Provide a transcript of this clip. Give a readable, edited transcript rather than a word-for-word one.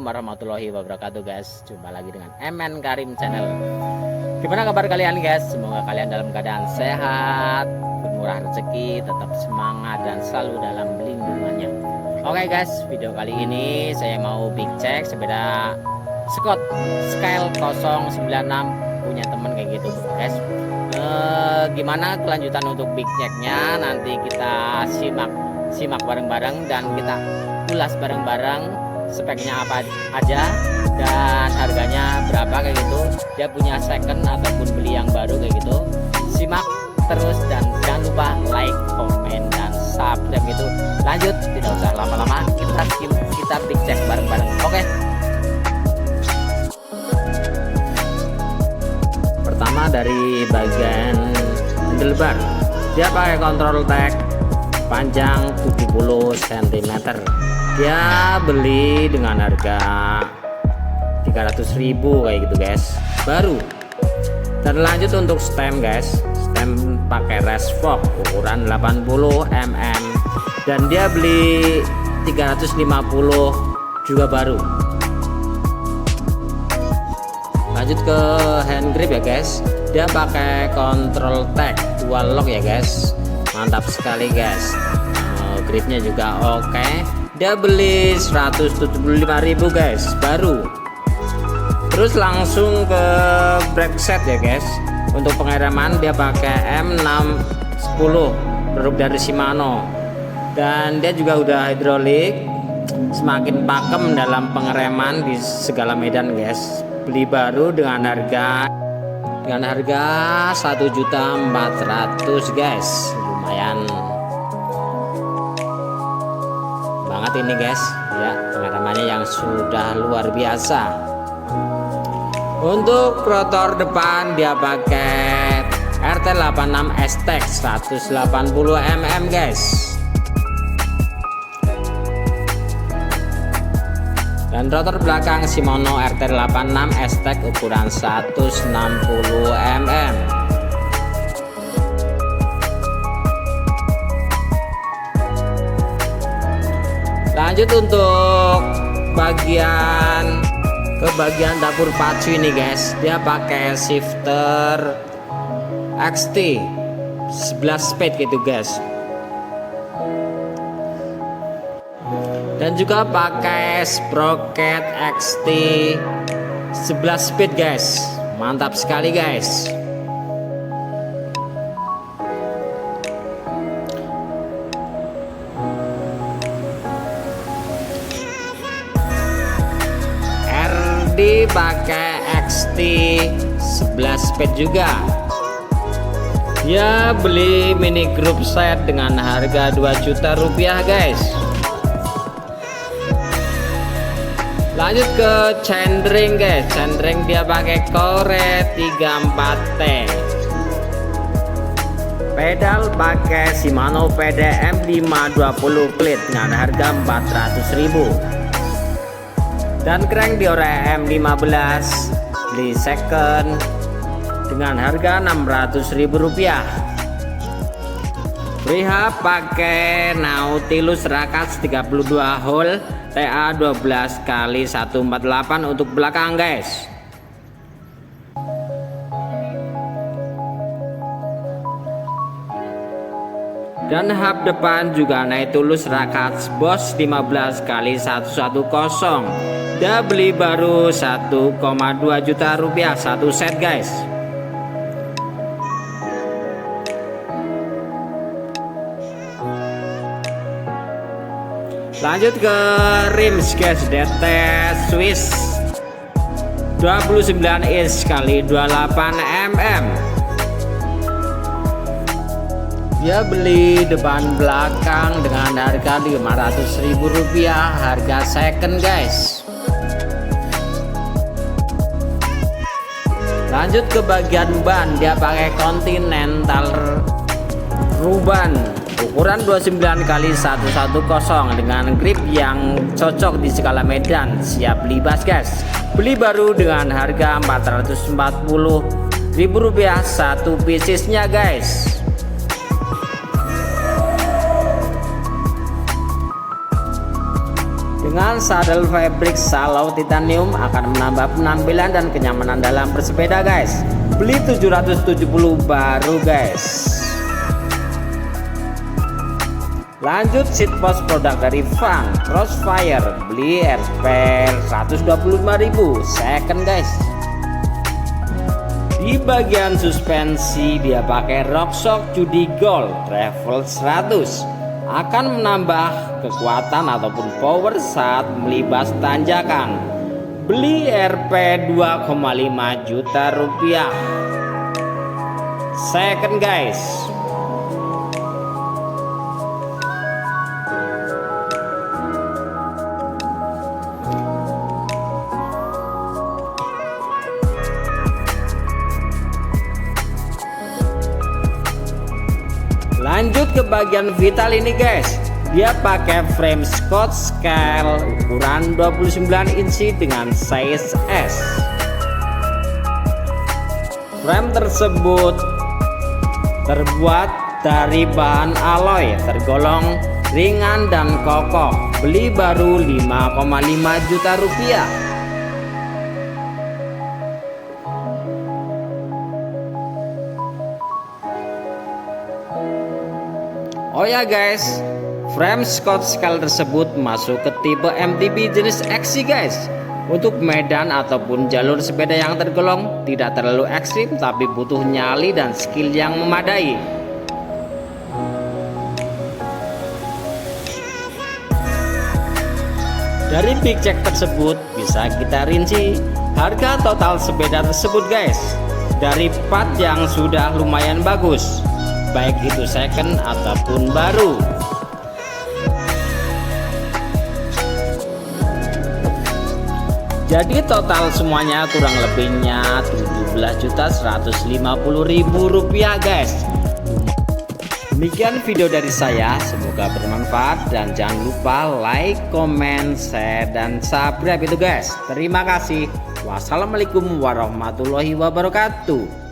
warahmatullahi wabarakatuh guys. Jumpa lagi dengan MN Karim Channel. Gimana kabar kalian guys? Semoga kalian dalam keadaan sehat, bermurah rezeki, tetap semangat dan selalu dalam lindungannya. Oke guys, video kali ini saya mau big check sepeda Scott Scale 096 punya temen kayak gitu guys. Gimana kelanjutan untuk big checknya nanti kita simak bareng-bareng dan kita ulas bareng-bareng speknya apa aja dan harganya berapa kayak gitu. Dia punya second ataupun beli yang baru kayak gitu. Simak terus dan jangan lupa like, komen dan subscribe gitu. Lanjut, tidak usah lama-lama, kita big check bareng-bareng. Oke. Pertama dari bagian handlebar, dia pakai control tag panjang 70 cm. Dia beli dengan harga 300.000 kayak gitu guys, baru. Dan lanjut untuk stem guys, stem pakai Resvox ukuran 80 mm dan dia beli 350 juga baru. Lanjut ke hand grip ya guys, dia pakai control tag dual lock ya guys, mantap sekali guys. Gripnya juga oke. Dia beli 175.000 guys, baru. Terus langsung ke brake set ya guys. Untuk pengereman dia pakai M610 produk dari Shimano. Dan dia juga udah hidrolik, semakin pakem dalam pengereman di segala medan guys. Beli baru dengan harga 1.400.000 guys. Lumayan banget ini guys ya, pengeremannya yang sudah luar biasa. Untuk rotor depan dia pakai RT86 STEC 180 mm guys. Dan rotor belakang Shimano RT86 STEC ukuran 160 mm. Lanjut untuk bagian dapur pacu ini guys, dia pakai shifter XT 11 speed gitu guys. Dan juga pakai sprocket XT 11 speed guys, mantap sekali guys. Pakai XT 11 speed juga. Dia beli mini group set dengan harga 2 juta rupiah guys. Lanjut ke chainring guys, chainring dia pakai Core 34T. Pedal pakai Shimano PDM 520 plate dengan harga 400.000. Dan crank Diore M15 beli second dengan harga 600.000 rupiah. Rehab pakai Nautilus Rakas 32 hole TA 12x148 untuk belakang guys. Dan hub depan juga Nautilus Rakas Boss 15x110. Dia beli baru 1,2 juta rupiah satu set guys. Lanjut ke rims guys, DT Swiss 29 inch kali 28 mm. Dia beli depan belakang dengan harga 500.000 rupiah, harga second guys. Lanjut ke bagian ban, dia pakai Continental Ruban ukuran 29x110 dengan grip yang cocok di segala medan, siap libas guys. Beli baru dengan harga 440.000 rupiah satu piecesnya guys. Dengan sadel fabric Shallow titanium akan menambah penampilan dan kenyamanan dalam bersepeda guys. Beli 770 baru guys. Lanjut seat post produk dari Fang Crossfire, beli RP 125.000 second guys. Di bagian suspensi dia pakai RockShox Judy Gold Travel 100, akan menambah kekuatan ataupun power saat melibas tanjakan. Beli RP 2,5 juta rupiah second guys. Lanjut ke bagian vital ini guys. Dia pakai frame Scott scale ukuran 29 inci dengan size S. Frame tersebut terbuat dari bahan alloy, tergolong ringan dan kokoh. Beli baru 5,5 juta rupiah. Oh ya guys, frame Scott scale tersebut masuk ke tipe MTB jenis XC guys. Untuk medan ataupun jalur sepeda yang tergolong tidak terlalu ekstrim, tapi butuh nyali dan skill yang memadai. Dari big check tersebut bisa kita rinci harga total sepeda tersebut guys. Dari part yang sudah lumayan bagus, baik itu second ataupun baru. Jadi total semuanya kurang lebihnya 17.150.000 rupiah guys. Demikian video dari saya, semoga bermanfaat dan jangan lupa like, comment, share, dan subscribe itu guys. Terima kasih. Wassalamualaikum warahmatullahi wabarakatuh.